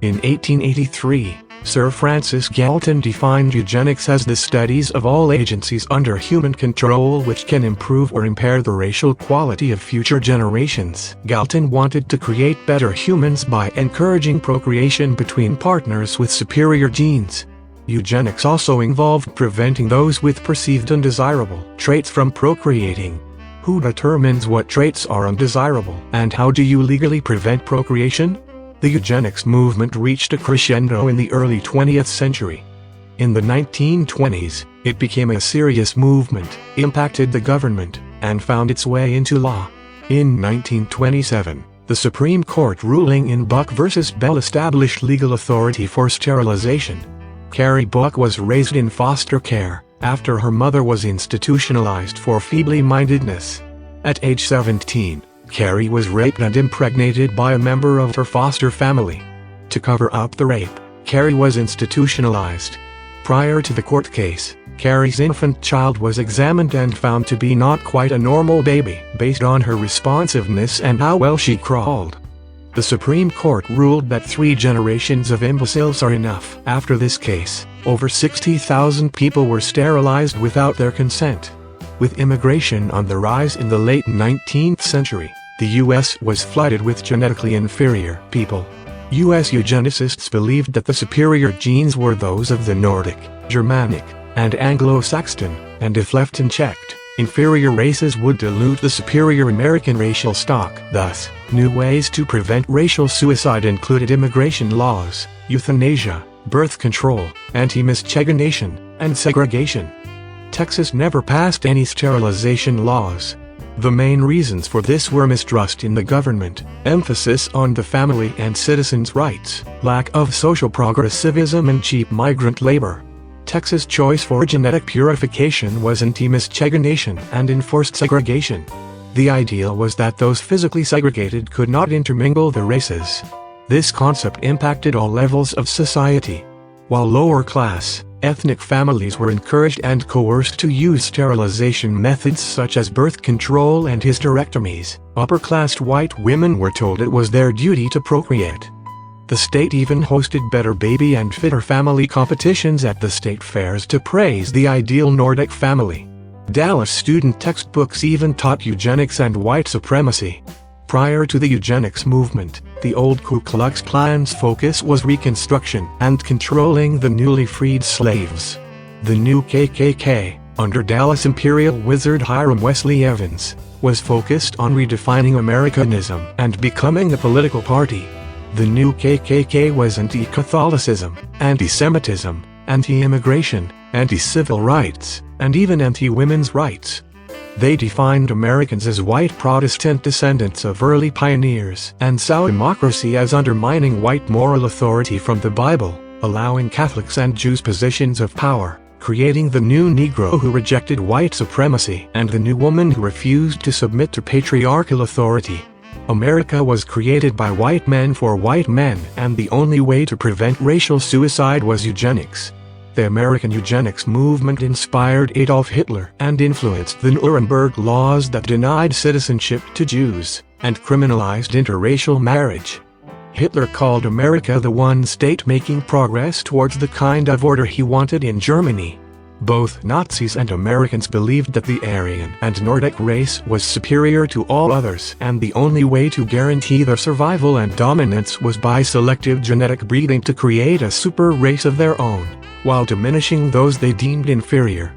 In 1883, Sir Francis Galton defined eugenics as the studies of all agencies under human control which can improve or impair the racial quality of future generations. Galton wanted to create better humans by encouraging procreation between partners with superior genes. Eugenics also involved preventing those with perceived undesirable traits from procreating. Who determines what traits are undesirable, and how do you legally prevent procreation? The eugenics movement reached a crescendo in the early 20th century. In the 1920s, it became a serious movement, impacted the government, and found its way into law. In 1927, the Supreme Court ruling in Buck v. Bell established legal authority for sterilization. Carrie Buck was raised in foster care, after her mother was institutionalized for feebly-mindedness. At age 17, Carrie was raped and impregnated by a member of her foster family. To cover up the rape, Carrie was institutionalized. Prior to the court case, Carrie's infant child was examined and found to be not quite a normal baby, based on her responsiveness and how well she crawled. The Supreme Court ruled that 3 generations of imbeciles are enough. After this case, over 60,000 people were sterilized without their consent. With immigration on the rise in the late 19th century, the U.S. was flooded with genetically inferior people. U.S. eugenicists believed that the superior genes were those of the Nordic, Germanic, and Anglo-Saxon, and if left unchecked, inferior races would dilute the superior American racial stock. Thus, new ways to prevent racial suicide included immigration laws, euthanasia, birth control, anti-miscegenation, and segregation. Texas never passed any sterilization laws. The main reasons for this were mistrust in the government, emphasis on the family and citizens' rights, lack of social progressivism and cheap migrant labor. Texas' choice for genetic purification was anti-miscegenation and enforced segregation. The ideal was that those physically segregated could not intermingle the races. This concept impacted all levels of society. While lower-class, ethnic families were encouraged and coerced to use sterilization methods such as birth control and hysterectomies, upper-class white women were told it was their duty to procreate. The state even hosted better baby and fitter family competitions at the state fairs to praise the ideal Nordic family. Dallas student textbooks even taught eugenics and white supremacy. Prior to the eugenics movement, the old Ku Klux Klan's focus was Reconstruction and controlling the newly freed slaves. The new KKK, under Dallas Imperial Wizard Hiram Wesley Evans, was focused on redefining Americanism and becoming a political party. The new KKK was anti-Catholicism, anti-Semitism, anti-immigration, anti-civil rights, and even anti-women's rights. They defined Americans as white Protestant descendants of early pioneers and saw democracy as undermining white moral authority from the Bible, allowing Catholics and Jews positions of power, creating the new Negro who rejected white supremacy and the new woman who refused to submit to patriarchal authority. America was created by white men for white men, and the only way to prevent racial suicide was eugenics. The American eugenics movement inspired Adolf Hitler and influenced the Nuremberg laws that denied citizenship to Jews and criminalized interracial marriage. Hitler called America the one state making progress towards the kind of order he wanted in Germany. Both Nazis and Americans believed that the Aryan and Nordic race was superior to all others, and the only way to guarantee their survival and dominance was by selective genetic breeding to create a super race of their own, while diminishing those they deemed inferior.